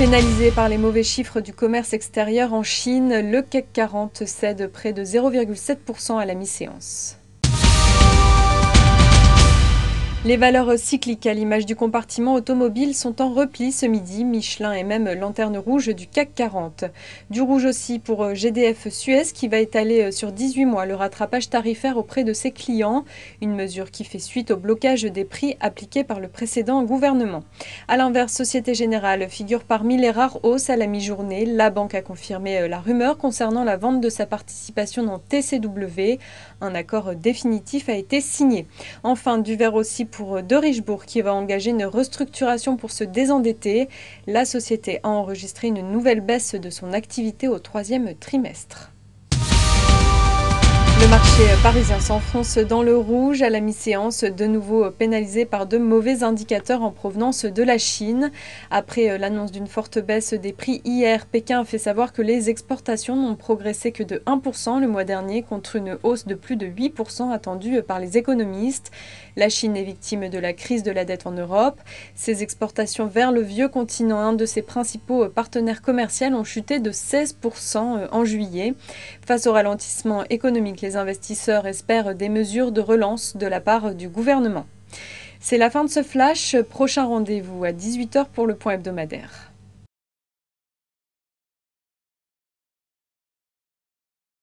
Pénalisé par les mauvais chiffres du commerce extérieur en Chine, le CAC 40 cède près de 0,7% à la mi-séance. Les valeurs cycliques à l'image du compartiment automobile sont en repli ce midi. Michelin est même lanterne rouge du CAC 40. Du rouge aussi pour GDF Suez qui va étaler sur 18 mois le rattrapage tarifaire auprès de ses clients. Une mesure qui fait suite au blocage des prix appliqué par le précédent gouvernement. A l'inverse, Société Générale figure parmi les rares hausses à la mi-journée. La banque a confirmé la rumeur concernant la vente de sa participation dans TCW. Un accord définitif a été signé. Enfin, du vert aussi pour De Richebourg qui va engager une restructuration pour se désendetter. La société a enregistré une nouvelle baisse de son activité au troisième trimestre. Le marché parisien s'enfonce dans le rouge à la mi-séance, de nouveau pénalisé par de mauvais indicateurs en provenance de la Chine. Après l'annonce d'une forte baisse des prix hier, Pékin a fait savoir que les exportations n'ont progressé que de 1% le mois dernier contre une hausse de plus de 8% attendue par les économistes. La Chine est victime de la crise de la dette en Europe. Ses exportations vers le vieux continent, un de ses principaux partenaires commerciaux, ont chuté de 16% en juillet. Face au ralentissement économique, les investisseurs espèrent des mesures de relance de la part du gouvernement. C'est la fin de ce flash. Prochain rendez-vous à 18h pour le point hebdomadaire.